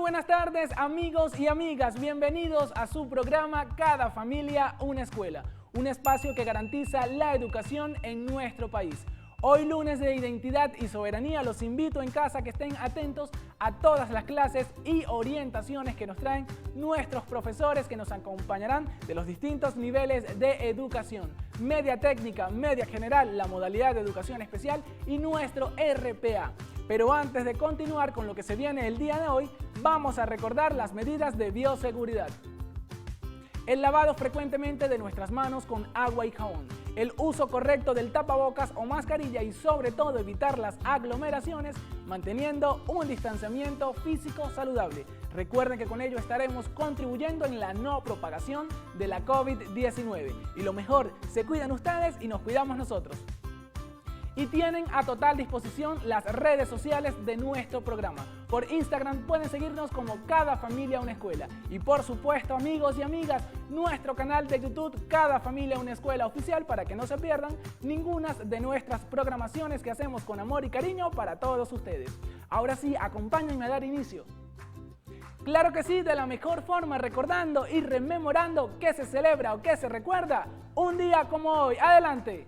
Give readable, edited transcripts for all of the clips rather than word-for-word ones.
buenas tardes, amigos y amigas. Bienvenidos a su programa Cada Familia, una Escuela, un espacio que garantiza la educación en nuestro país. Hoy, lunes de Identidad y Soberanía, los invito en casa que estén atentos a todas las clases y orientaciones que nos traen nuestros profesores que nos acompañarán de los distintos niveles de educación: media técnica, media general, la modalidad de educación especial y nuestro RPA. Pero antes de continuar con lo que se viene el día de hoy, vamos a recordar las medidas de bioseguridad. El lavado frecuentemente de nuestras manos con agua y jabón, el uso correcto del tapabocas o mascarilla y sobre todo evitar las aglomeraciones manteniendo un distanciamiento físico saludable. Recuerden que con ello estaremos contribuyendo en la no propagación de la COVID-19. Y lo mejor, se cuidan ustedes y nos cuidamos nosotros. Y tienen a total disposición las redes sociales de nuestro programa. Por Instagram pueden seguirnos como Cada Familia Una Escuela. Y por supuesto, amigos y amigas, nuestro canal de YouTube Cada Familia Una Escuela Oficial, para que no se pierdan ninguna de nuestras programaciones que hacemos con amor y cariño para todos ustedes. Ahora sí, acompáñenme a dar inicio. Claro que sí, de la mejor forma, recordando y rememorando qué se celebra o qué se recuerda un día como hoy. ¡Adelante!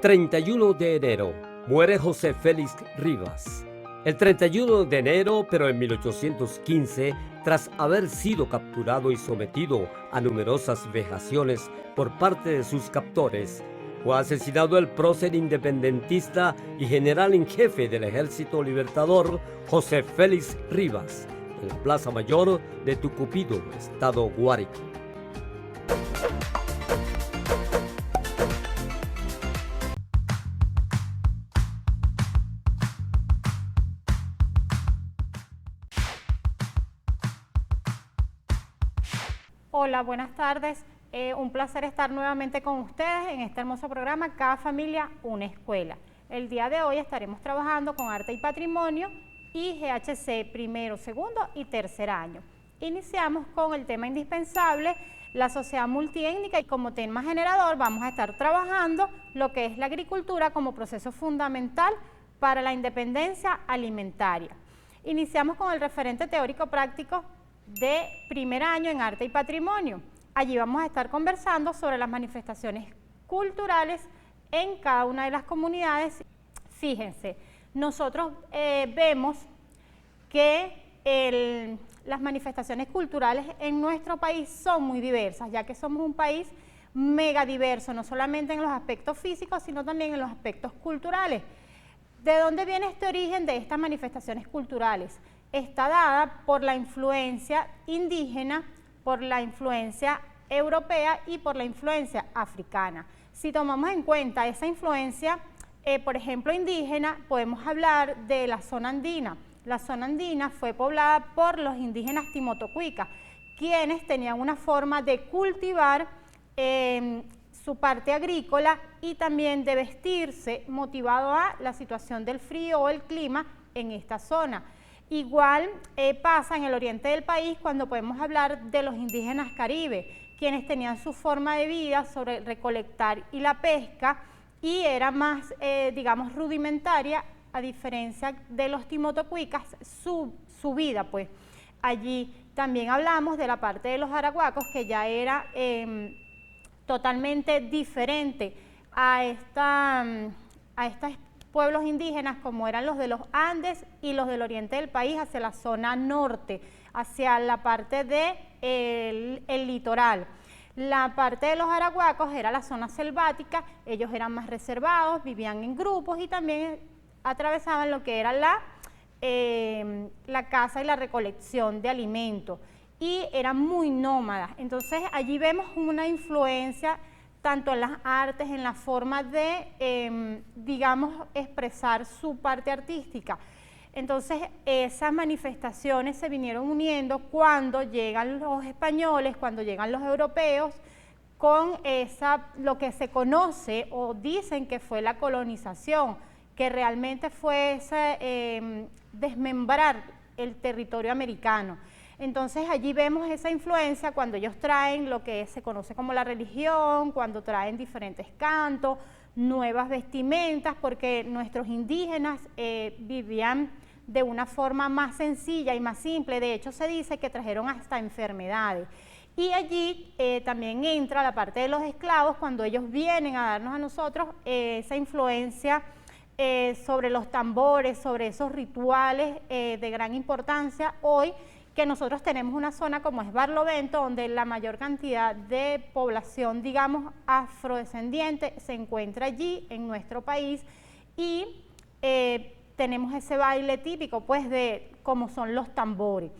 ...31 de enero... muere José Félix Rivas. El 31 de enero, pero en 1815... tras haber sido capturado y sometido a numerosas vejaciones por parte de sus captores, fue asesinado el prócer independentista y general en jefe del Ejército Libertador, José Félix Rivas, en la Plaza Mayor de Tucupido, estado Guárico. Hola, buenas tardes. Un placer estar nuevamente con ustedes en este hermoso programa Cada Familia Una Escuela. El día de hoy estaremos trabajando con Arte y Patrimonio y GHC primero, segundo y tercer año. Iniciamos con el tema indispensable, la sociedad multiétnica, y como tema generador vamos a estar trabajando lo que es la agricultura como proceso fundamental para la independencia alimentaria. Iniciamos con el referente teórico práctico de primer año en Arte y Patrimonio. Allí vamos a estar conversando sobre las manifestaciones culturales en cada una de las comunidades. Fíjense, nosotros vemos que las manifestaciones culturales en nuestro país son muy diversas, ya que somos un país mega diverso, no solamente en los aspectos físicos, sino también en los aspectos culturales. ¿De dónde viene este origen de estas manifestaciones culturales? Está dada por la influencia indígena, por la influencia europea y por la influencia africana. Si tomamos en cuenta esa influencia, por ejemplo, indígena, podemos hablar de la zona andina. La zona andina fue poblada por los indígenas timotocuicas, quienes tenían una forma de cultivar su parte agrícola y también de vestirse, motivado a la situación del frío o el clima en esta zona. Igual pasa en el oriente del país cuando podemos hablar de los indígenas caribes, quienes tenían su forma de vida sobre recolectar y la pesca, y era más, digamos, rudimentaria, a diferencia de los timotocuicas, su vida, pues. Allí también hablamos de la parte de los arahuacos, que ya era totalmente diferente a estas pueblos indígenas como eran los de los Andes y los del oriente del país hacia la zona norte, hacia la parte del litoral. La parte de los arahuacos era la zona selvática, ellos eran más reservados, vivían en grupos y también atravesaban lo que era la caza y la recolección de alimentos, y eran muy nómadas. Entonces allí vemos una influencia tanto en las artes, en la forma de, digamos, expresar su parte artística. Entonces, esas manifestaciones se vinieron uniendo cuando llegan los españoles, cuando llegan los europeos, con lo que se conoce o dicen que fue la colonización, que realmente fue desmembrar el territorio americano. Entonces allí vemos esa influencia cuando ellos traen lo que se conoce como la religión, cuando traen diferentes cantos, nuevas vestimentas, porque nuestros indígenas vivían de una forma más sencilla y más simple. De hecho, se dice que trajeron hasta enfermedades. Y allí también entra la parte de los esclavos, cuando ellos vienen a darnos a nosotros esa influencia sobre los tambores, sobre esos rituales de gran importancia hoy, que nosotros tenemos una zona como es Barlovento, donde la mayor cantidad de población, digamos, afrodescendiente se encuentra allí en nuestro país, y tenemos ese baile típico, pues, de como son los tambores.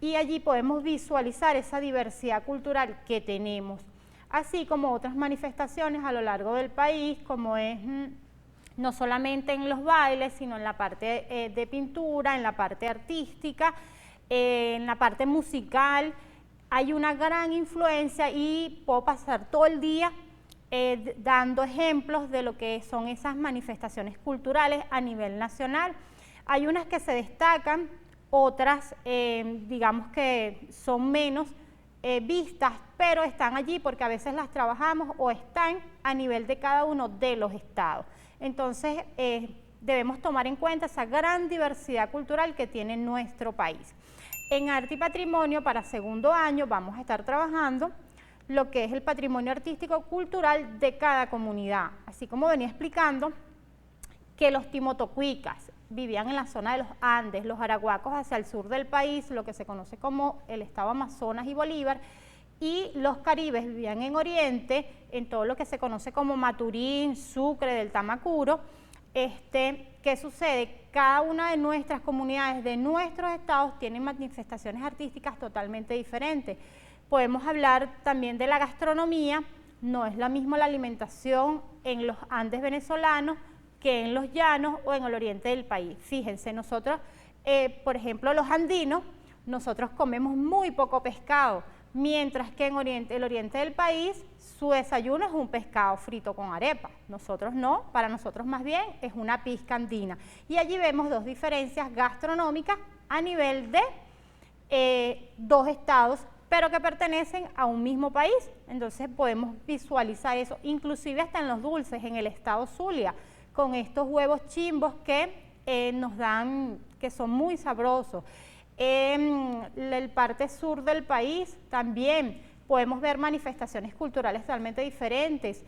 Y allí podemos visualizar esa diversidad cultural que tenemos, así como otras manifestaciones a lo largo del país, como es no solamente en los bailes, sino en la parte de pintura, en la parte artística, en la parte musical. Hay una gran influencia y puedo pasar todo el día dando ejemplos de lo que son esas manifestaciones culturales a nivel nacional. Hay unas que se destacan, otras digamos que son menos vistas, pero están allí porque a veces las trabajamos o están a nivel de cada uno de los estados. Entonces debemos tomar en cuenta esa gran diversidad cultural que tiene nuestro país. En Arte y Patrimonio, para segundo año, vamos a estar trabajando lo que es el patrimonio artístico cultural de cada comunidad, así como venía explicando que los timotocuicas vivían en la zona de los Andes, los arahuacos hacia el sur del país, lo que se conoce como el estado Amazonas y Bolívar, y los caribes vivían en Oriente, en todo lo que se conoce como Maturín, Sucre, del Tamacuro. ¿Qué sucede? Cada una de nuestras comunidades, de nuestros estados, tienen manifestaciones artísticas totalmente diferentes. Podemos hablar también de la gastronomía. No es la misma la alimentación en los Andes venezolanos que en los llanos o en el oriente del país. Fíjense, nosotros, por ejemplo, los andinos, nosotros comemos muy poco pescado, mientras que en el oriente del país su desayuno es un pescado frito con arepa. Nosotros no, para nosotros más bien es una pizca andina. Y allí vemos dos diferencias gastronómicas a nivel de dos estados, pero que pertenecen a un mismo país. Entonces podemos visualizar eso, inclusive hasta en los dulces, en el estado Zulia, con estos huevos chimbos que nos dan, que son muy sabrosos. En el parte sur del país también podemos ver manifestaciones culturales totalmente diferentes.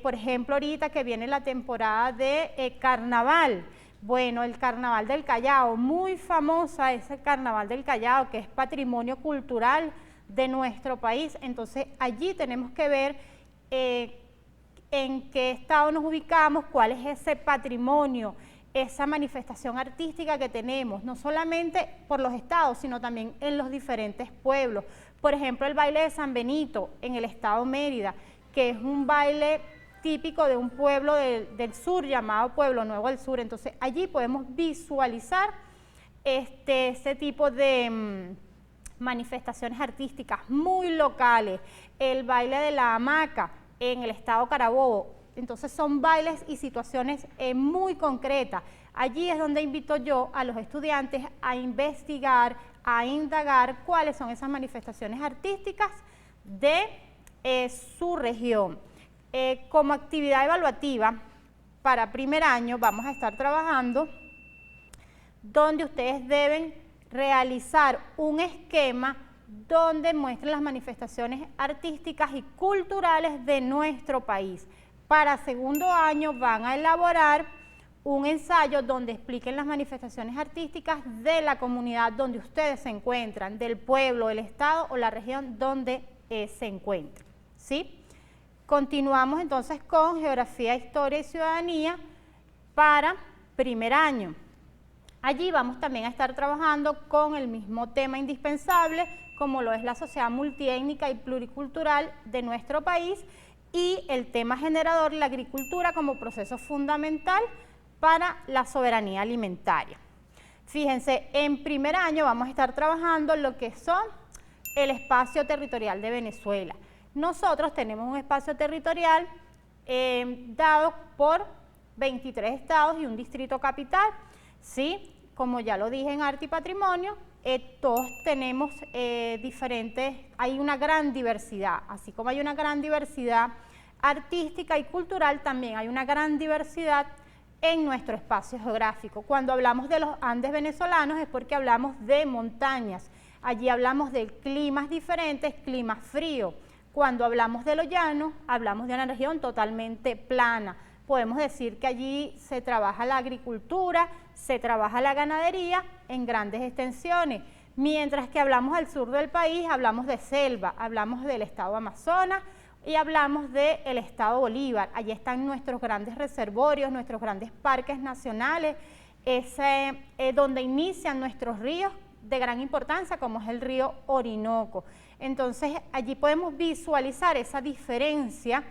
Por ejemplo, ahorita que viene la temporada de carnaval, bueno, el carnaval del Callao, muy famosa es el carnaval del Callao, que es patrimonio cultural de nuestro país. Entonces allí tenemos que ver en qué estado nos ubicamos, cuál es ese patrimonio, esa manifestación artística que tenemos, no solamente por los estados, sino también en los diferentes pueblos. Por ejemplo, el baile de San Benito en el estado Mérida, que es un baile típico de un pueblo del sur llamado Pueblo Nuevo del Sur. Entonces allí podemos visualizar ese tipo de manifestaciones artísticas muy locales. El baile de la hamaca en el estado Carabobo. Entonces son bailes y situaciones muy concretas. Allí es donde invito yo a los estudiantes a investigar, a indagar cuáles son esas manifestaciones artísticas de su región. Como actividad evaluativa para primer año vamos a estar trabajando donde ustedes deben realizar un esquema donde muestren las manifestaciones artísticas y culturales de nuestro país. Para segundo año van a elaborar un ensayo donde expliquen las manifestaciones artísticas de la comunidad donde ustedes se encuentran, del pueblo, el estado o la región donde se encuentran, ¿sí? Continuamos entonces con Geografía, Historia y Ciudadanía para primer año. Allí vamos también a estar trabajando con el mismo tema indispensable, como lo es la sociedad multiétnica y pluricultural de nuestro país, y el tema generador, la agricultura como proceso fundamental para la soberanía alimentaria. Fíjense, en primer año vamos a estar trabajando lo que son el espacio territorial de Venezuela. Nosotros tenemos un espacio territorial dado por 23 estados y un distrito capital, ¿sí? Como ya lo dije en Arte y Patrimonio, todos tenemos hay una gran diversidad, así como hay una gran diversidad artística y cultural también hay una gran diversidad en nuestro espacio geográfico. Cuando hablamos de los Andes venezolanos es porque hablamos de montañas, allí hablamos de climas diferentes, clima frío. Cuando hablamos de lo llano, hablamos de una región totalmente plana. Podemos decir que allí se trabaja la agricultura, se trabaja la ganadería en grandes extensiones, mientras que hablamos al sur del país, hablamos de selva, hablamos del estado Amazonas y hablamos del estado Bolívar. Allí están nuestros grandes reservorios, nuestros grandes parques nacionales, donde inician nuestros ríos de gran importancia, como es el río Orinoco. Entonces, allí podemos visualizar esa diferencia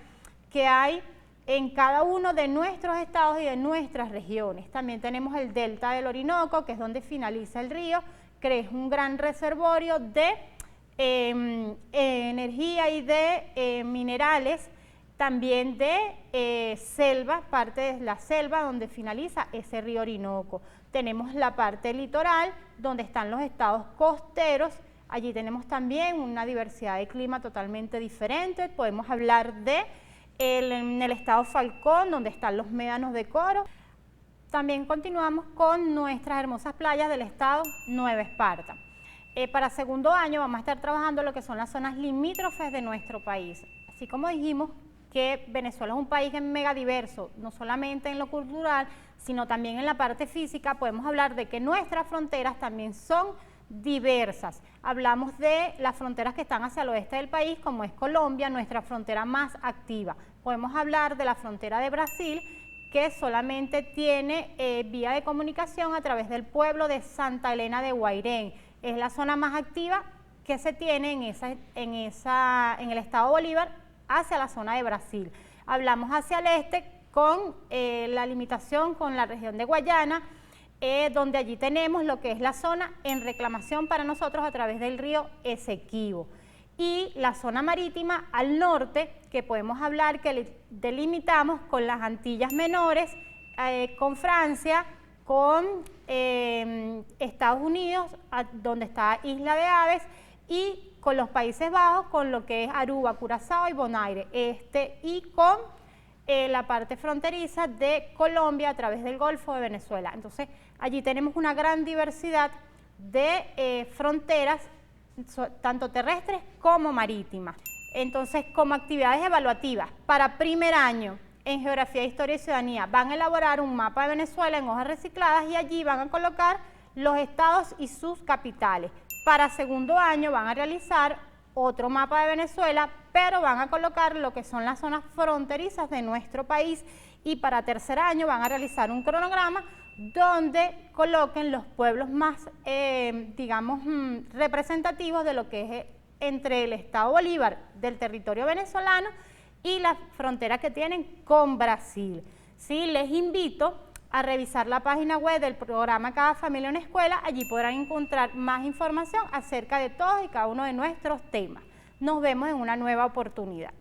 que hay en cada uno de nuestros estados y de nuestras regiones. También tenemos el delta del Orinoco, que es donde finaliza el río, que es un gran reservorio de energía y de minerales, también de selva, parte de la selva donde finaliza ese río Orinoco. Tenemos la parte litoral, donde están los estados costeros. Allí tenemos también una diversidad de clima totalmente diferente. Podemos hablar de en el estado Falcón, donde están los médanos de Coro. También continuamos con nuestras hermosas playas del estado Nueva Esparta. Para segundo año vamos a estar trabajando lo que son las zonas limítrofes de nuestro país. Así como dijimos que Venezuela es un país mega diverso, no solamente en lo cultural, sino también en la parte física, podemos hablar de que nuestras fronteras también son diversas. Hablamos de las fronteras que están hacia el oeste del país, como es Colombia, nuestra frontera más activa. Podemos hablar de la frontera de Brasil, que solamente tiene vía de comunicación a través del pueblo de Santa Elena de Guairén. Es la zona más activa que se tiene en el estado Bolívar hacia la zona de Brasil. Hablamos hacia el este con la limitación con la región de Guayana, donde allí tenemos lo que es la zona en reclamación para nosotros a través del río Esequibo. Y la zona marítima al norte, que podemos hablar que delimitamos con las Antillas Menores, con Francia, con Estados Unidos, donde está Isla de Aves, y con los Países Bajos, con lo que es Aruba, Curazao y Bonaire, y con la parte fronteriza de Colombia a través del Golfo de Venezuela. Entonces, allí tenemos una gran diversidad de fronteras, tanto terrestres como marítimas. Entonces, como actividades evaluativas, para primer año en Geografía, Historia y Ciudadanía, van a elaborar un mapa de Venezuela en hojas recicladas y allí van a colocar los estados y sus capitales. Para segundo año van a realizar otro mapa de Venezuela, pero van a colocar lo que son las zonas fronterizas de nuestro país, y para tercer año van a realizar un cronograma donde coloquen los pueblos más, digamos, representativos de lo que es entre el estado Bolívar del territorio venezolano y la frontera que tienen con Brasil. Sí, les invito a revisar la página web del programa Cada Familia Una Escuela. Allí podrán encontrar más información acerca de todos y cada uno de nuestros temas. Nos vemos en una nueva oportunidad.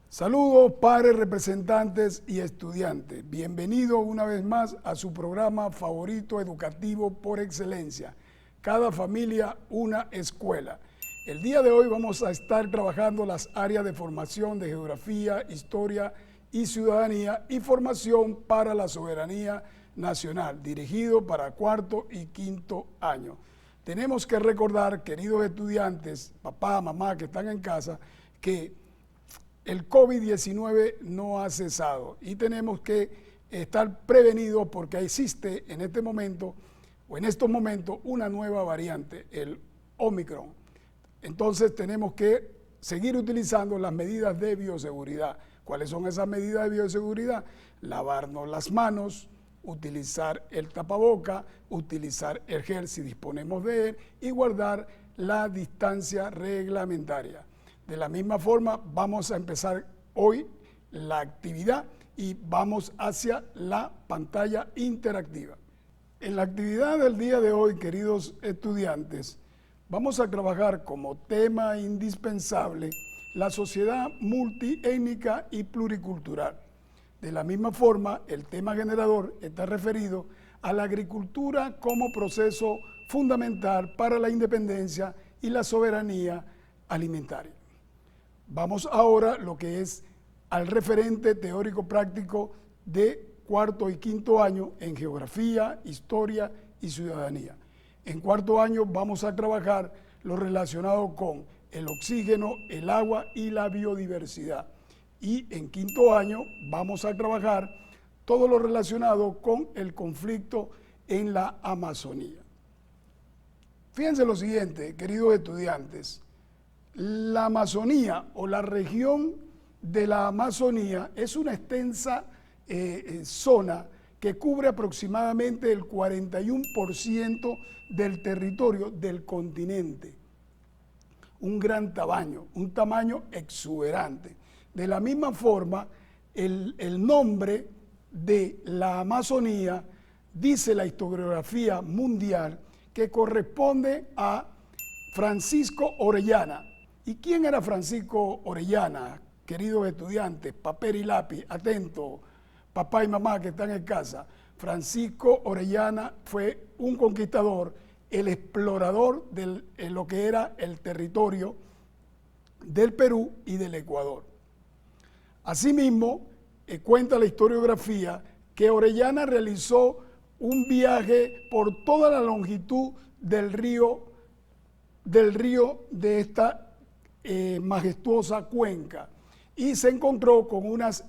Saludos, padres, representantes y estudiantes. Bienvenidos una vez más a su programa favorito educativo por excelencia, Cada Familia Una Escuela. El día de hoy vamos a estar trabajando las áreas de formación de Geografía, Historia y Ciudadanía y formación para la soberanía nacional, dirigido para cuarto y quinto año. Tenemos que recordar, queridos estudiantes, papá, mamá que están en casa, que el COVID-19 no ha cesado y tenemos que estar prevenidos porque existe en este momento o en estos momentos una nueva variante, el Omicron. Entonces tenemos que seguir utilizando las medidas de bioseguridad. ¿Cuáles son esas medidas de bioseguridad? Lavarnos las manos, utilizar el tapaboca, utilizar el gel si disponemos de él y guardar la distancia reglamentaria. De la misma forma, vamos a empezar hoy la actividad y vamos hacia la pantalla interactiva. En la actividad del día de hoy, queridos estudiantes, vamos a trabajar como tema indispensable la sociedad multiétnica y pluricultural. De la misma forma, el tema generador está referido a la agricultura como proceso fundamental para la independencia y la soberanía alimentaria. Vamos ahora lo que es al referente teórico práctico de cuarto y quinto año en geografía, historia y ciudadanía. En cuarto año vamos a trabajar lo relacionado con el oxígeno, el agua y la biodiversidad. Y en quinto año vamos a trabajar todo lo relacionado con el conflicto en la Amazonía. Fíjense lo siguiente, queridos estudiantes, la Amazonía o la región de la Amazonía es una extensa zona que cubre aproximadamente el 41% del territorio del continente. Un gran tamaño, un tamaño exuberante. De la misma forma, el nombre de la Amazonía, dice la historiografía mundial, que corresponde a Francisco Orellana. ¿Y quién era Francisco Orellana? Queridos estudiantes, papel y lápiz, atento, papá y mamá que están en casa. Francisco Orellana fue un conquistador, el explorador de lo que era el territorio del Perú y del Ecuador. Asimismo, cuenta la historiografía que Orellana realizó un viaje por toda la longitud del río de esta majestuosa cuenca y se encontró con unas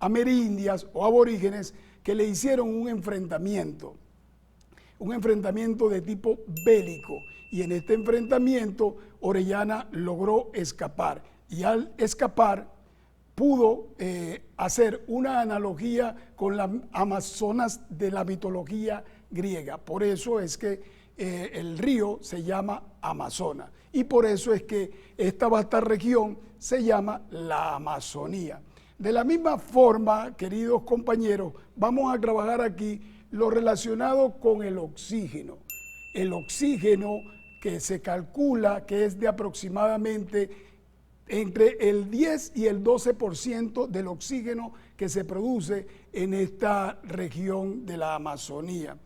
amerindias o aborígenes que le hicieron un enfrentamiento de tipo bélico, y en este enfrentamiento Orellana logró escapar, y al escapar pudo hacer una analogía con las Amazonas de la mitología griega. Por eso es que el río se llama Amazonas, y por eso es que esta vasta región se llama la Amazonía. De la misma forma, queridos compañeros, vamos a trabajar aquí lo relacionado con el oxígeno. El oxígeno que se calcula que es de aproximadamente entre el 10 y el 12% del oxígeno que se produce en esta región de la Amazonía.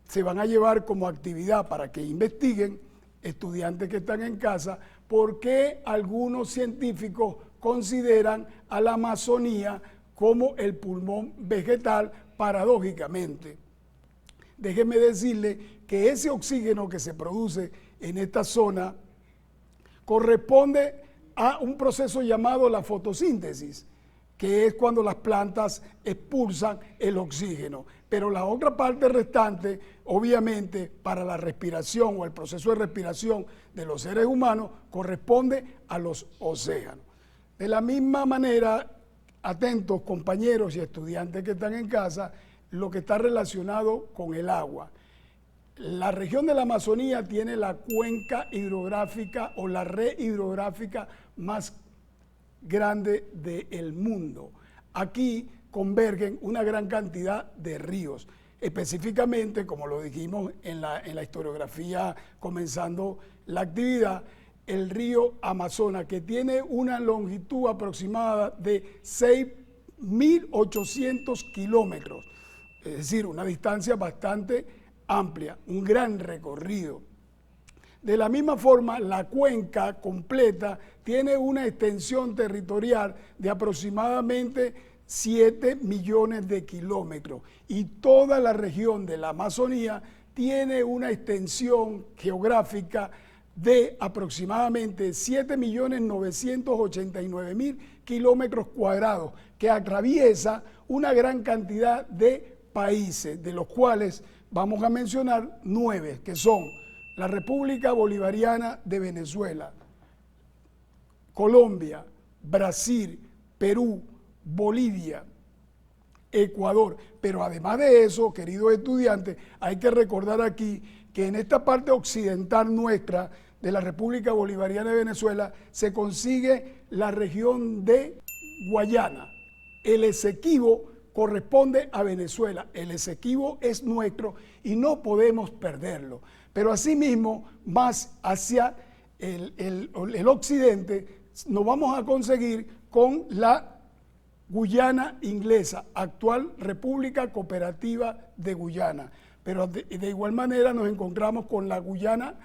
Se van a llevar como actividad para que investiguen, estudiantes que están en casa, por qué algunos científicos consideran a la Amazonía como el pulmón vegetal paradójicamente. Déjenme decirle que ese oxígeno que se produce en esta zona corresponde a un proceso llamado la fotosíntesis, que es cuando las plantas expulsan el oxígeno. Pero la otra parte restante, obviamente, para la respiración o el proceso de respiración de los seres humanos, corresponde a los océanos. De la misma manera, atentos compañeros y estudiantes que están en casa, lo que está relacionado con el agua. La región de la Amazonía tiene la cuenca hidrográfica o la red hidrográfica más grande del mundo. Aquí convergen una gran cantidad de ríos, específicamente, como lo dijimos en la historiografía comenzando la actividad, el río Amazonas, que tiene una longitud aproximada de 6.800 kilómetros, es decir, una distancia bastante amplia, un gran recorrido. De la misma forma, la cuenca completa tiene una extensión territorial de aproximadamente 7 millones de kilómetros, y toda la región de la Amazonía tiene una extensión geográfica de aproximadamente 7.989.000 kilómetros cuadrados, que atraviesa una gran cantidad de países, de los cuales vamos a mencionar 9, que son la República Bolivariana de Venezuela, Colombia, Brasil, Perú, Bolivia, Ecuador. Pero además de eso, queridos estudiantes, hay que recordar aquí que en esta parte occidental nuestra de la República Bolivariana de Venezuela se consigue la región de Guayana. El Esequibo corresponde a Venezuela. El Esequibo es nuestro y no podemos perderlo. Pero asimismo, más hacia el occidente, nos vamos a conseguir con la Guyana inglesa, actual República Cooperativa de Guyana. Pero de igual manera nos encontramos con la Guyana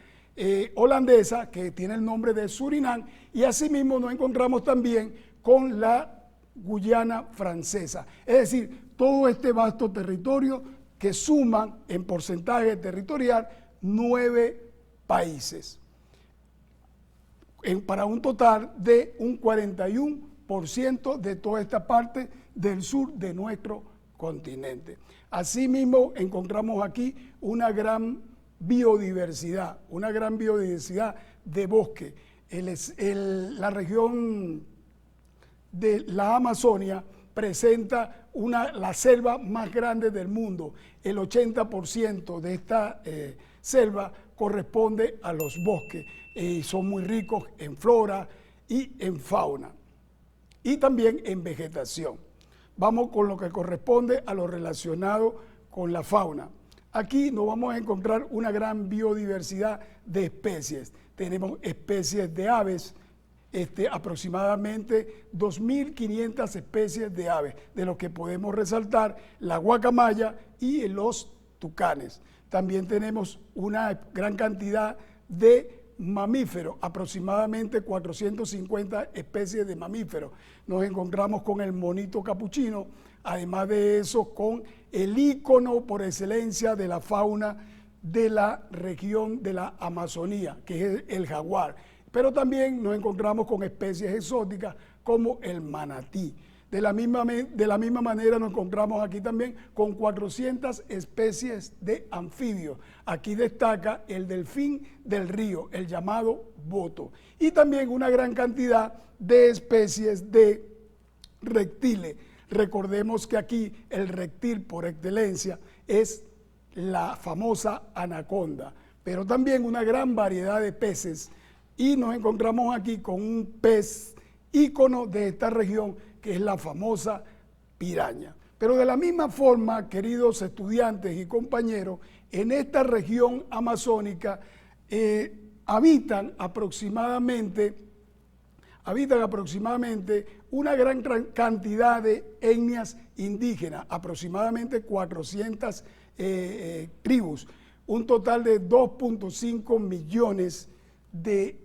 holandesa, que tiene el nombre de Surinam, y asimismo nos encontramos también con la Guyana francesa. Es decir, todo este vasto territorio que suman en porcentaje territorial 9 países, para un total de un 41% de toda esta parte del sur de nuestro continente. Asimismo, encontramos aquí una gran biodiversidad de bosque. La región de la Amazonia presenta la selva más grande del mundo. El 80% de esta selva corresponde a los bosques. Son muy ricos en flora y en fauna, y también en vegetación. Vamos con lo que corresponde a lo relacionado con la fauna. Aquí nos vamos a encontrar una gran biodiversidad de especies. Tenemos especies de aves, aproximadamente 2.500 especies de aves, de lo que podemos resaltar la guacamaya y los tucanes. También tenemos una gran cantidad de mamíferos, aproximadamente 450 especies de mamíferos. Nos encontramos con el monito capuchino, además de eso con el ícono por excelencia de la fauna de la región de la Amazonía, que es el jaguar. Pero también nos encontramos con especies exóticas como el manatí. De la misma manera nos encontramos aquí también con 400 especies de anfibios. Aquí destaca el delfín del río, el llamado boto. Y también una gran cantidad de especies de reptiles. Recordemos que aquí el reptil por excelencia es la famosa anaconda, pero también una gran variedad de peces. Y nos encontramos aquí con un pez ícono de esta región, que es la famosa piraña. Pero de la misma forma, queridos estudiantes y compañeros, en esta región amazónica habitan aproximadamente una gran cantidad de etnias indígenas, aproximadamente 400 tribus, un total de 2.5 millones de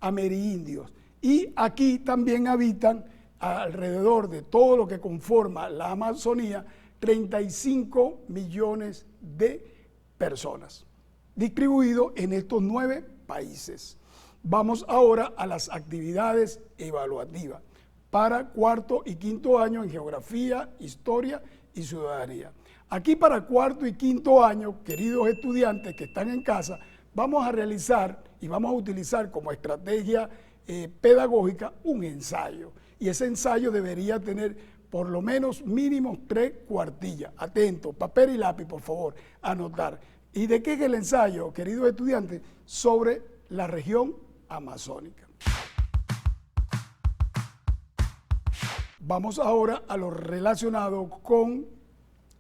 amerindios. Y aquí también habitan alrededor de todo lo que conforma la Amazonía 35 millones de personas, distribuidos en estos 9 países. Vamos ahora a las actividades evaluativas para cuarto y quinto año en geografía, historia y ciudadanía. Aquí para cuarto y quinto año, queridos estudiantes que están en casa, vamos a realizar y vamos a utilizar como estrategia pedagógica un ensayo. Y ese ensayo debería tener por lo menos mínimo 3 cuartillas. Atento, papel y lápiz, por favor, anotar. ¿Y de qué es el ensayo, queridos estudiantes? Sobre la región amazónica. Vamos ahora a lo relacionado con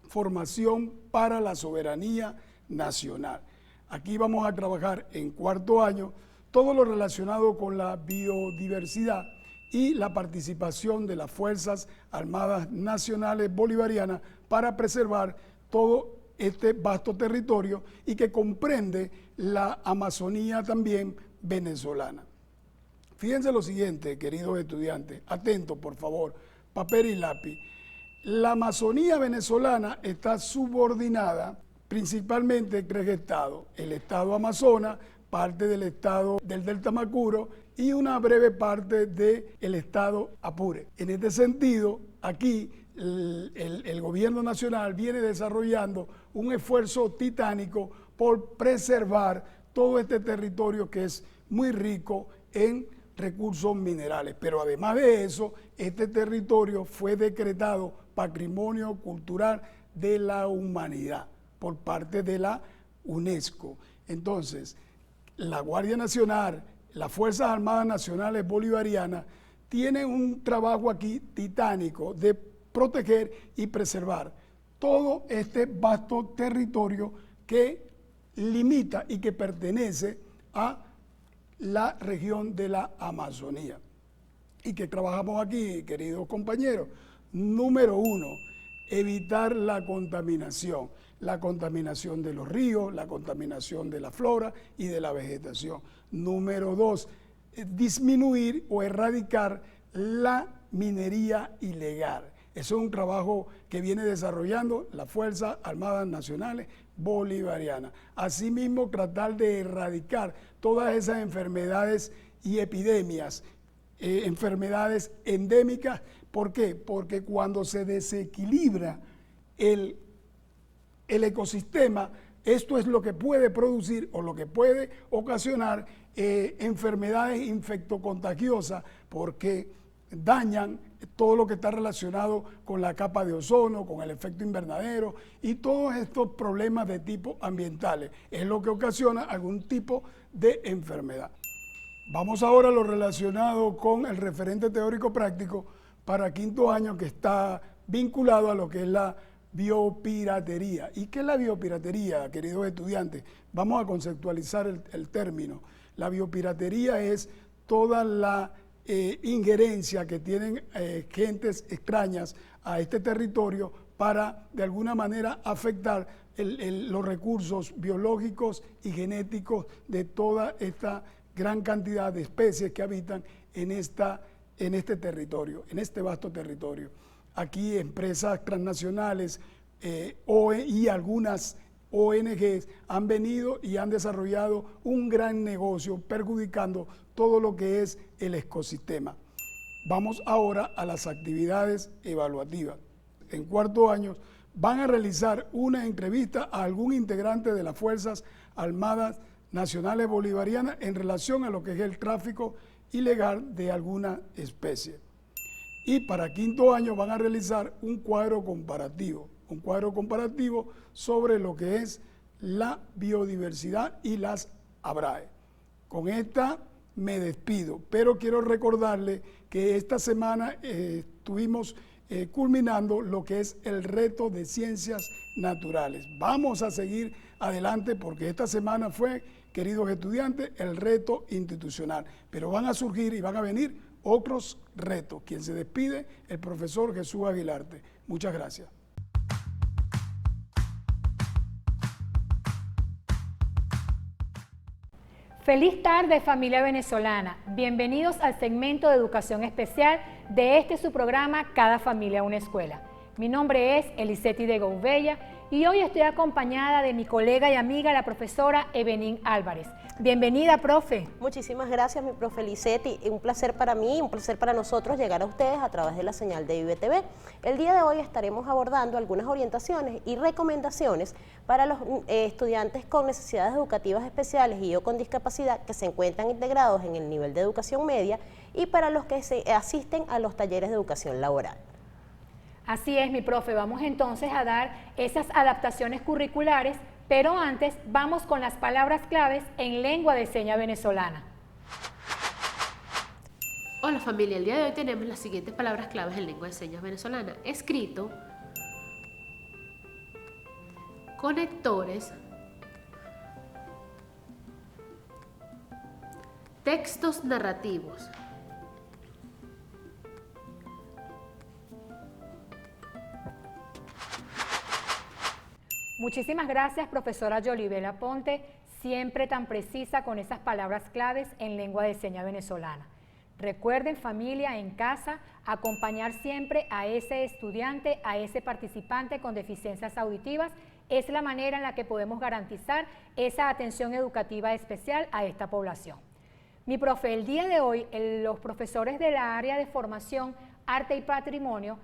formación para la soberanía nacional. Aquí vamos a trabajar en cuarto año todo lo relacionado con la biodiversidad y la participación de las Fuerzas Armadas Nacionales Bolivarianas para preservar todo este vasto territorio y que comprende la Amazonía también venezolana. Fíjense lo siguiente, queridos estudiantes, atentos por favor, papel y lápiz. La Amazonía venezolana está subordinada principalmente a 3 estados: el estado Amazonas, parte del estado del Delta Macuro y una breve parte del estado Apure. En este sentido, aquí el gobierno nacional viene desarrollando un esfuerzo titánico por preservar todo este territorio que es muy rico en recursos minerales. Pero además de eso, este territorio fue decretado Patrimonio Cultural de la Humanidad por parte de la UNESCO. Entonces, la Guardia Nacional, las Fuerzas Armadas Nacionales Bolivarianas tienen un trabajo aquí titánico de proteger y preservar todo este vasto territorio que limita y que pertenece a la región de la Amazonía. ¿Y que trabajamos aquí, queridos compañeros? Número 1, evitar la contaminación. la contaminación de los ríos, la contaminación de la flora y de la vegetación. Número 2, disminuir o erradicar la minería ilegal. Eso es un trabajo que viene desarrollando las Fuerzas Armadas Nacionales Bolivarianas. Asimismo, tratar de erradicar todas esas enfermedades y epidemias, enfermedades endémicas. ¿Por qué? Porque cuando se desequilibra el ecosistema, esto es lo que puede producir o lo que puede ocasionar enfermedades infectocontagiosas, porque dañan todo lo que está relacionado con la capa de ozono, con el efecto invernadero y todos estos problemas de tipo ambientales. Es lo que ocasiona algún tipo de enfermedad. Vamos ahora a lo relacionado con el referente teórico práctico para quinto año, que está vinculado a lo que es la biopiratería. ¿Y qué es la biopiratería, queridos estudiantes? Vamos a conceptualizar el término. La biopiratería es toda la injerencia que tienen gentes extrañas a este territorio para de alguna manera afectar los recursos biológicos y genéticos de toda esta gran cantidad de especies que habitan en este territorio, en este vasto territorio. Aquí empresas transnacionales y algunas ONGs han venido y han desarrollado un gran negocio perjudicando todo lo que es el ecosistema. Vamos ahora a las actividades evaluativas. En cuarto año van a realizar una entrevista a algún integrante de las Fuerzas Armadas Nacionales Bolivarianas en relación a lo que es el tráfico ilegal de alguna especie. Y para quinto año van a realizar un cuadro comparativo sobre lo que es la biodiversidad y las ABRAE. Con esta me despido, pero quiero recordarle que esta semana estuvimos culminando lo que es el reto de ciencias naturales. Vamos a seguir adelante porque esta semana fue, queridos estudiantes, el reto institucional, pero van a surgir y van a venir otros retos. Quien se despide, el profesor Jesús Aguilarte. Muchas gracias. Feliz tarde, familia venezolana. Bienvenidos al segmento de educación especial de su programa Cada Familia Una Escuela. Mi nombre es Eliseti de Gouveia y hoy estoy acompañada de mi colega y amiga, la profesora Evenín Álvarez. Bienvenida, profe. Muchísimas gracias, mi profe Eliseti. Un placer para mí, un placer para nosotros llegar a ustedes a través de la señal de IBTV. El día de hoy estaremos abordando algunas orientaciones y recomendaciones para los estudiantes con necesidades educativas especiales y o con discapacidad que se encuentran integrados en el nivel de educación media y para los que se asisten a los talleres de educación laboral. Así es, mi profe. Vamos entonces a dar esas adaptaciones curriculares, pero antes vamos con las palabras claves en lengua de señas venezolana. Hola familia, el día de hoy tenemos las siguientes palabras claves en lengua de señas venezolana: escrito, conectores, textos narrativos. Muchísimas gracias, profesora Yolibela Ponte, siempre tan precisa con esas palabras claves en lengua de señas venezolana. Recuerden, familia, en casa, acompañar siempre a ese estudiante, a ese participante con deficiencias auditivas. Es la manera en la que podemos garantizar esa atención educativa especial a esta población. Mi profe, el día de hoy, los profesores de la área de formación, arte y patrimonio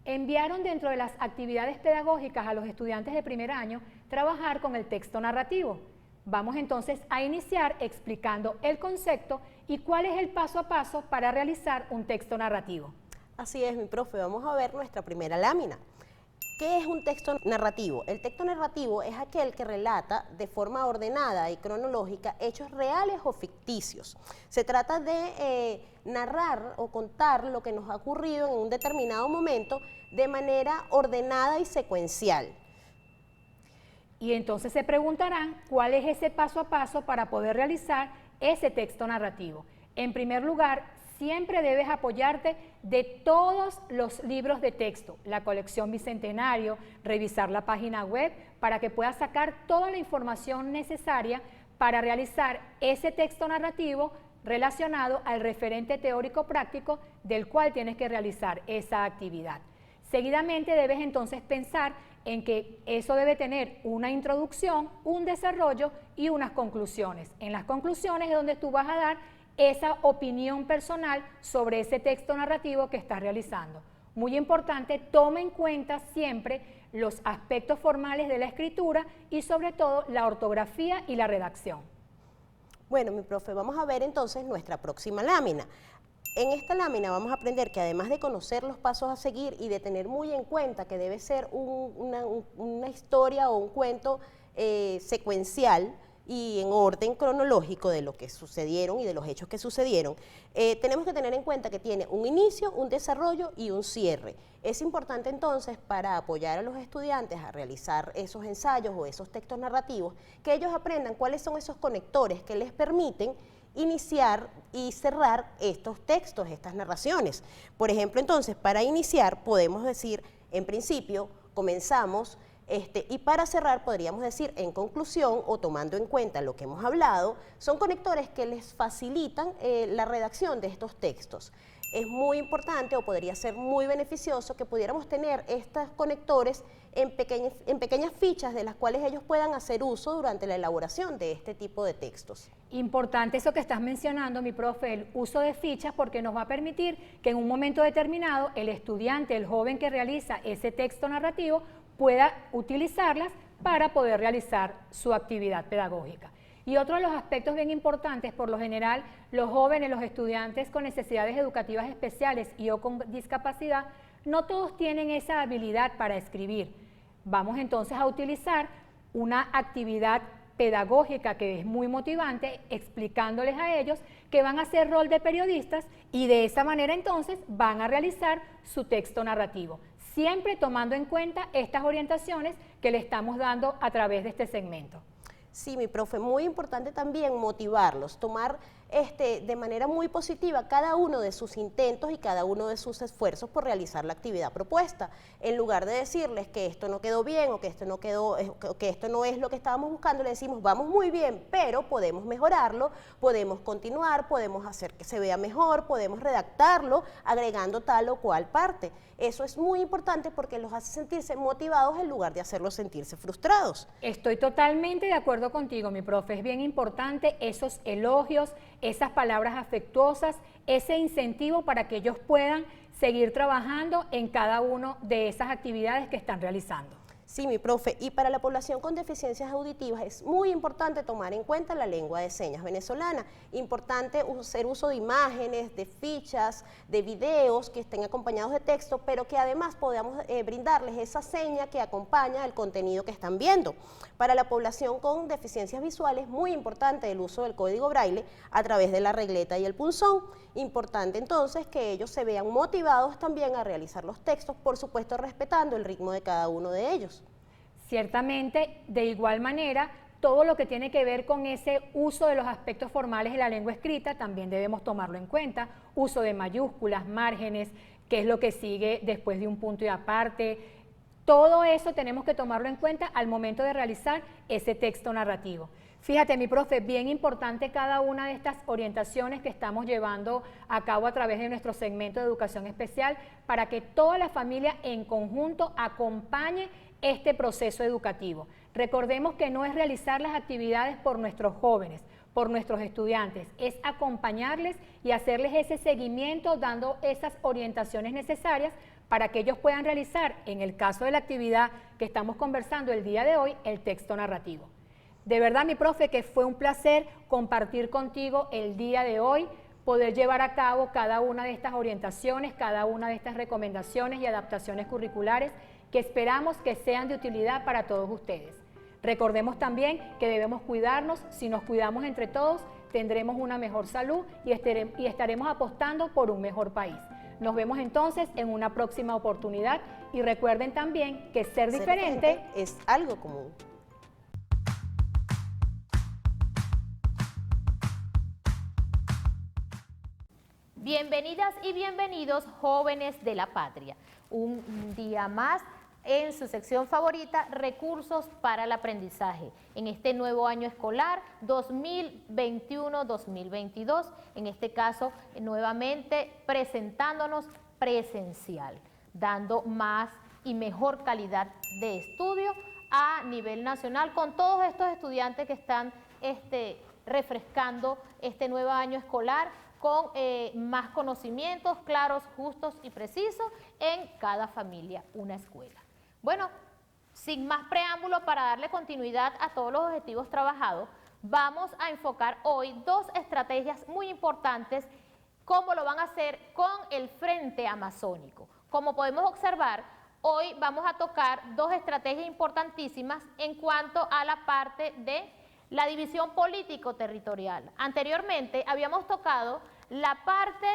enviaron dentro de las actividades pedagógicas a los estudiantes de primer año trabajar con el texto narrativo. Vamos entonces a iniciar explicando el concepto y cuál es el paso a paso para realizar un texto narrativo. Así es, mi profe, vamos a ver nuestra primera lámina. ¿Qué es un texto narrativo? El texto narrativo es aquel que relata de forma ordenada y cronológica hechos reales o ficticios. Se trata de narrar o contar lo que nos ha ocurrido en un determinado momento de manera ordenada y secuencial. Y entonces se preguntarán cuál es ese paso a paso para poder realizar ese texto narrativo. En primer lugar, siempre debes apoyarte de todos los libros de texto, la colección Bicentenario, revisar la página web para que puedas sacar toda la información necesaria para realizar ese texto narrativo relacionado al referente teórico práctico del cual tienes que realizar esa actividad. Seguidamente debes entonces pensar en que eso debe tener una introducción, un desarrollo y unas conclusiones. En las conclusiones es donde tú vas a dar esa opinión personal sobre ese texto narrativo que estás realizando. Muy importante, toma en cuenta siempre los aspectos formales de la escritura y sobre todo la ortografía y la redacción. Bueno, mi profe, vamos a ver entonces nuestra próxima lámina. En esta lámina vamos a aprender que además de conocer los pasos a seguir y de tener muy en cuenta que debe ser una historia o un cuento secuencial y en orden cronológico de lo que sucedieron y de los hechos que sucedieron, tenemos que tener en cuenta que tiene un inicio, un desarrollo y un cierre. Es importante entonces para apoyar a los estudiantes a realizar esos ensayos o esos textos narrativos, que ellos aprendan cuáles son esos conectores que les permiten iniciar y cerrar estos textos, estas narraciones. Por ejemplo, entonces, para iniciar podemos decir, en principio, comenzamos, y para cerrar podríamos decir, en conclusión, o tomando en cuenta lo que hemos hablado, son conectores que les facilitan la redacción de estos textos. Es muy importante o podría ser muy beneficioso que pudiéramos tener estos conectores en pequeñas fichas de las cuales ellos puedan hacer uso durante la elaboración de este tipo de textos. Importante eso que estás mencionando, mi profe, el uso de fichas, porque nos va a permitir que en un momento determinado el estudiante, el joven que realiza ese texto narrativo, pueda utilizarlas para poder realizar su actividad pedagógica. Y otro de los aspectos bien importantes, por lo general, los jóvenes, los estudiantes con necesidades educativas especiales y o con discapacidad, no todos tienen esa habilidad para escribir. Vamos entonces a utilizar una actividad pedagógica que es muy motivante, explicándoles a ellos que van a hacer rol de periodistas y de esa manera entonces van a realizar su texto narrativo, siempre tomando en cuenta estas orientaciones que le estamos dando a través de este segmento. Sí, mi profe, muy importante también motivarlos, tomar de manera muy positiva cada uno de sus intentos y cada uno de sus esfuerzos por realizar la actividad propuesta, en lugar de decirles que esto no quedó bien o que esto no que esto no es lo que estábamos buscando, le decimos vamos muy bien, pero podemos mejorarlo, podemos continuar, podemos hacer que se vea mejor, podemos redactarlo agregando tal o cual parte. Eso es muy importante porque los hace sentirse motivados en lugar de hacerlos sentirse frustrados. Estoy totalmente de acuerdo contigo, mi profe. Es bien importante esos elogios, esas palabras afectuosas, ese incentivo para que ellos puedan seguir trabajando en cada una de esas actividades que están realizando. Sí, mi profe, y para la población con deficiencias auditivas es muy importante tomar en cuenta la lengua de señas venezolana. Importante hacer uso de imágenes, de fichas, de videos que estén acompañados de texto, pero que además podamos brindarles esa seña que acompaña el contenido que están viendo. Para la población con deficiencias visuales es muy importante el uso del código braille a través de la regleta y el punzón. Importante entonces que ellos se vean motivados también a realizar los textos, por supuesto respetando el ritmo de cada uno de ellos. Ciertamente, de igual manera, todo lo que tiene que ver con ese uso de los aspectos formales de la lengua escrita también debemos tomarlo en cuenta. Uso de mayúsculas, márgenes, qué es lo que sigue después de un punto y aparte. Todo eso tenemos que tomarlo en cuenta al momento de realizar ese texto narrativo. Fíjate, mi profe, bien importante cada una de estas orientaciones que estamos llevando a cabo a través de nuestro segmento de educación especial para que toda la familia en conjunto acompañe este proceso educativo. Recordemos que no es realizar las actividades por nuestros jóvenes, por nuestros estudiantes, es acompañarles y hacerles ese seguimiento dando esas orientaciones necesarias para que ellos puedan realizar, en el caso de la actividad que estamos conversando el día de hoy, el texto narrativo. De verdad, mi profe, que fue un placer compartir contigo el día de hoy, poder llevar a cabo cada una de estas orientaciones, cada una de estas recomendaciones y adaptaciones curriculares que esperamos que sean de utilidad para todos ustedes. Recordemos también que debemos cuidarnos, si nos cuidamos entre todos, tendremos una mejor salud y estaremos apostando por un mejor país. Nos vemos entonces en una próxima oportunidad y recuerden también que ser diferente es algo común. Bienvenidas y bienvenidos, jóvenes de la patria. Un día más en su sección favorita, Recursos para el Aprendizaje, en este nuevo año escolar 2021-2022, en este caso nuevamente presentándonos presencial, dando más y mejor calidad de estudio a nivel nacional con todos estos estudiantes que están refrescando este nuevo año escolar con más conocimientos claros, justos y precisos en cada familia, una escuela. Bueno, sin más preámbulo, para darle continuidad a todos los objetivos trabajados, vamos a enfocar hoy dos estrategias muy importantes, cómo lo van a hacer con el Frente Amazónico. Como podemos observar, hoy vamos a tocar dos estrategias importantísimas en cuanto a la parte de la división político-territorial. Anteriormente habíamos tocado la parte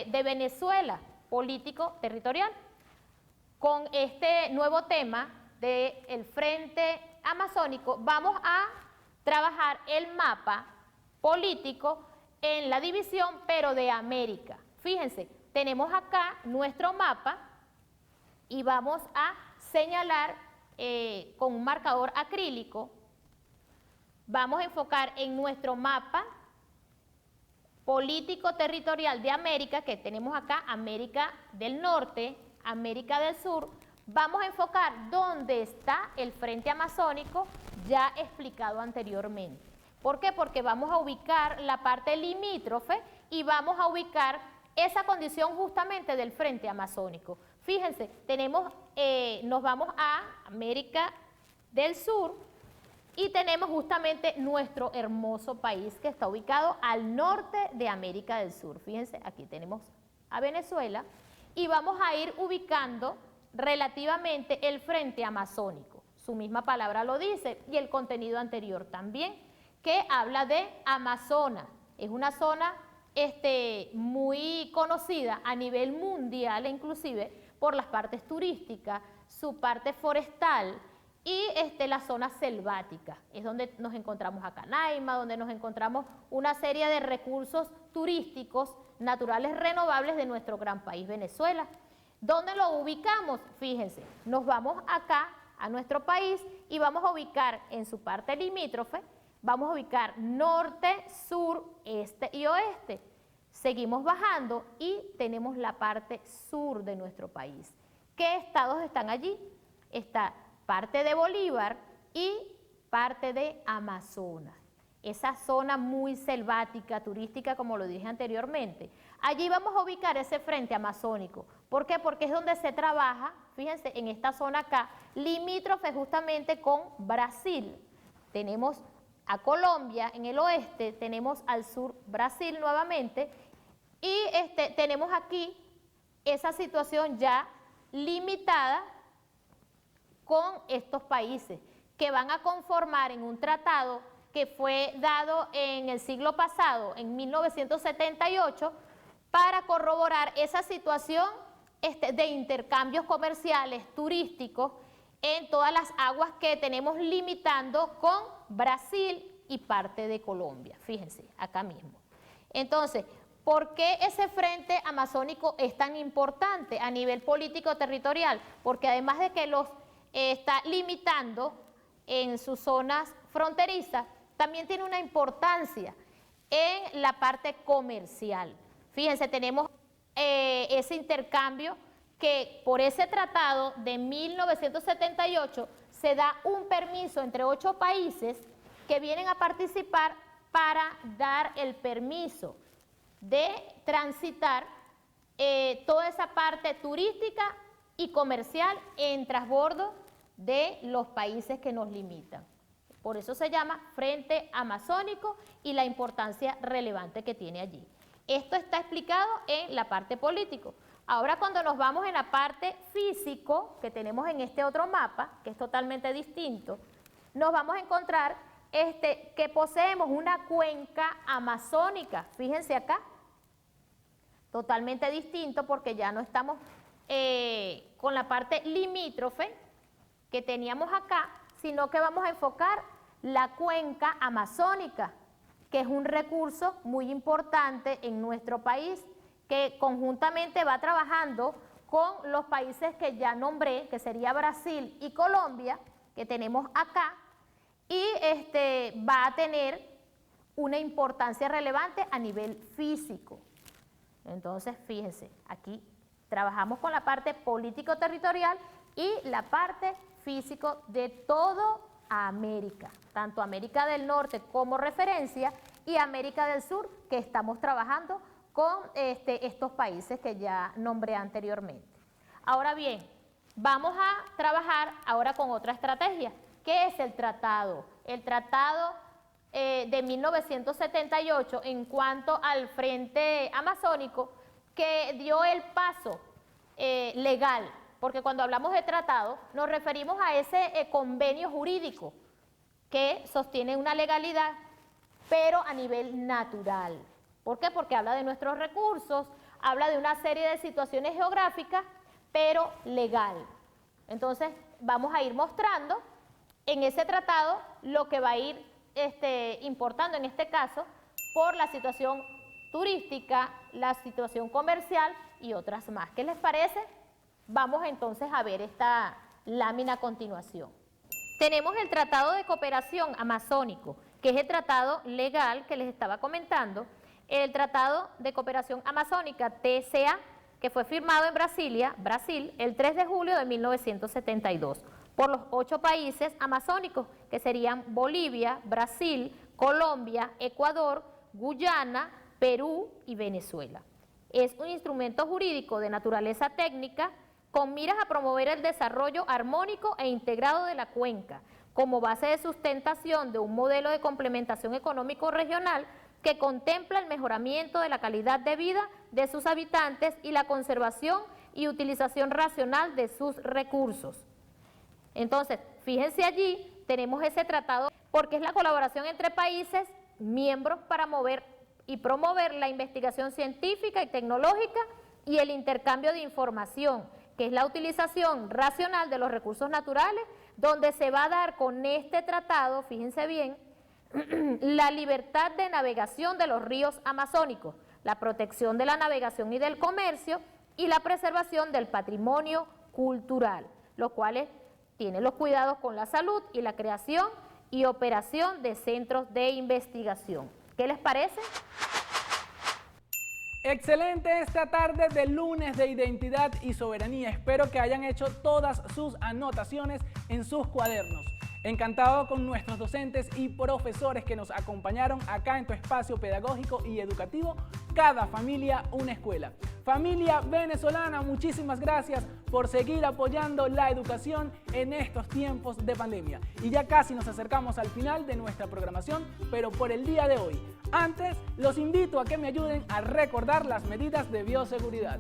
de Venezuela, político-territorial. Con este nuevo tema del Frente Amazónico vamos a trabajar el mapa político en la división, pero de América. Fíjense, tenemos acá nuestro mapa y vamos a señalar con un marcador acrílico. Vamos a enfocar en nuestro mapa político-territorial de América, que tenemos acá, América del Norte, América del Sur. Vamos a enfocar dónde está el Frente Amazónico, ya explicado anteriormente. ¿Por qué? Porque vamos a ubicar la parte limítrofe y vamos a ubicar esa condición justamente del Frente Amazónico. Fíjense, nos vamos a América del Sur y tenemos justamente nuestro hermoso país que está ubicado al norte de América del Sur. Fíjense, aquí tenemos a Venezuela y vamos a ir ubicando relativamente el Frente Amazónico. Su misma palabra lo dice y el contenido anterior también, que habla de Amazonas. Es una zona muy conocida a nivel mundial, inclusive por las partes turísticas, su parte forestal y la zona selvática. Es donde nos encontramos a Canaima, donde nos encontramos una serie de recursos turísticos naturales renovables de nuestro gran país Venezuela. ¿Dónde lo ubicamos? Fíjense, nos vamos acá a nuestro país y vamos a ubicar en su parte limítrofe, vamos a ubicar norte, sur, este y oeste. Seguimos bajando y tenemos la parte sur de nuestro país. ¿Qué estados están allí? Está parte de Bolívar y parte de Amazonas. Esa zona muy selvática, turística, como lo dije anteriormente. Allí vamos a ubicar ese Frente Amazónico. ¿Por qué? Porque es donde se trabaja, fíjense, en esta zona acá, limítrofe justamente con Brasil. Tenemos a Colombia en el oeste, tenemos al sur Brasil nuevamente, y tenemos aquí esa situación ya limitada con estos países que van a conformar en un tratado que fue dado en el siglo pasado, en 1978, para corroborar esa situación de intercambios comerciales, turísticos, en todas las aguas que tenemos limitando con Brasil y parte de Colombia. Fíjense, acá mismo. Entonces, ¿por qué ese Frente Amazónico es tan importante a nivel político-territorial? Porque además de que los está limitando en sus zonas fronterizas, también tiene una importancia en la parte comercial. Fíjense, tenemos ese intercambio que por ese tratado de 1978 se da un permiso entre 8 países que vienen a participar para dar el permiso de transitar toda esa parte turística y comercial en transbordo de los países que nos limitan. Por eso se llama Frente Amazónico y la importancia relevante que tiene allí. Esto está explicado en la parte político. Ahora cuando nos vamos en la parte físico, que tenemos en este otro mapa, que es totalmente distinto, nos vamos a encontrar que poseemos una cuenca amazónica. Fíjense acá, totalmente distinto porque ya no estamos con la parte limítrofe que teníamos acá, sino que vamos a enfocar la cuenca amazónica, que es un recurso muy importante en nuestro país, que conjuntamente va trabajando con los países que ya nombré, que sería Brasil y Colombia, que tenemos acá, y va a tener una importancia relevante a nivel físico. Entonces, fíjense, aquí trabajamos con la parte político-territorial y la parte físico de todo América, tanto América del Norte como referencia y América del Sur, que estamos trabajando con estos países que ya nombré anteriormente. Ahora bien, vamos a trabajar ahora con otra estrategia. ¿Qué es el tratado? El tratado de 1978 en cuanto al Frente Amazónico, que dio el paso legal, porque cuando hablamos de tratado nos referimos a ese convenio jurídico que sostiene una legalidad, pero a nivel natural. ¿Por qué? Porque habla de nuestros recursos, habla de una serie de situaciones geográficas, pero legal. Entonces, vamos a ir mostrando en ese tratado lo que va a ir importando en este caso por la situación turística, la situación comercial y otras más. ¿Qué les parece? Vamos entonces a ver esta lámina a continuación. Tenemos el Tratado de Cooperación Amazónico, que es el tratado legal que les estaba comentando, el Tratado de Cooperación Amazónica, TCA, que fue firmado en Brasilia, Brasil, el 3 de julio de 1972, por los 8 países amazónicos, que serían Bolivia, Brasil, Colombia, Ecuador, Guyana, Perú y Venezuela. Es un instrumento jurídico de naturaleza técnica con miras a promover el desarrollo armónico e integrado de la cuenca, como base de sustentación de un modelo de complementación económico regional que contempla el mejoramiento de la calidad de vida de sus habitantes y la conservación y utilización racional de sus recursos. Entonces, fíjense allí, tenemos ese tratado porque es la colaboración entre países miembros para mover y promover la investigación científica y tecnológica y el intercambio de información, que es la utilización racional de los recursos naturales, donde se va a dar con este tratado, fíjense bien, la libertad de navegación de los ríos amazónicos, la protección de la navegación y del comercio y la preservación del patrimonio cultural, los cuales tienen los cuidados con la salud y la creación y operación de centros de investigación. ¿Qué les parece? Excelente esta tarde de lunes de identidad y soberanía. Espero que hayan hecho todas sus anotaciones en sus cuadernos. Encantado con nuestros docentes y profesores que nos acompañaron acá en tu espacio pedagógico y educativo, Cada Familia una Escuela. Familia venezolana, muchísimas gracias por seguir apoyando la educación en estos tiempos de pandemia. Y ya casi nos acercamos al final de nuestra programación, pero por el día de hoy. Antes, los invito a que me ayuden a recordar las medidas de bioseguridad.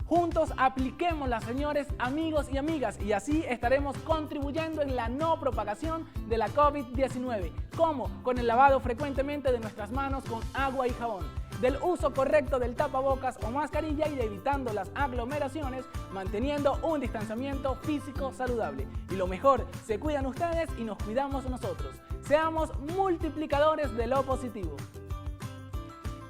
Juntos apliquémoslas, señores, amigos y amigas, y así estaremos contribuyendo en la no propagación de la COVID-19. ¿Cómo? Con el lavado frecuentemente de nuestras manos con agua y jabón, del uso correcto del tapabocas o mascarilla y de evitando las aglomeraciones, manteniendo un distanciamiento físico saludable. Y lo mejor, se cuidan ustedes y nos cuidamos nosotros. Seamos multiplicadores de lo positivo.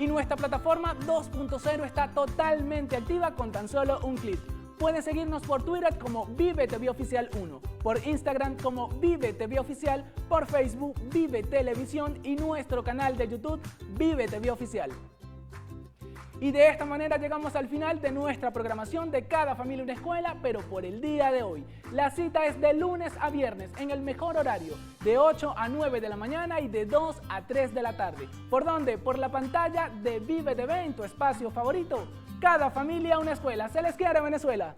Y nuestra plataforma 2.0 está totalmente activa con tan solo un clic. Pueden seguirnos por Twitter como Vive TV Oficial 1, por Instagram como Vive TV Oficial, por Facebook Vive Televisión y nuestro canal de YouTube Vive TV Oficial. Y de esta manera llegamos al final de nuestra programación de Cada Familia una Escuela, pero por el día de hoy. La cita es de lunes a viernes en el mejor horario, de 8 a 9 de la mañana y de 2 a 3 de la tarde. ¿Por dónde? Por la pantalla de Vive TV en tu espacio favorito. Cada Familia una Escuela. Se les quiere, Venezuela.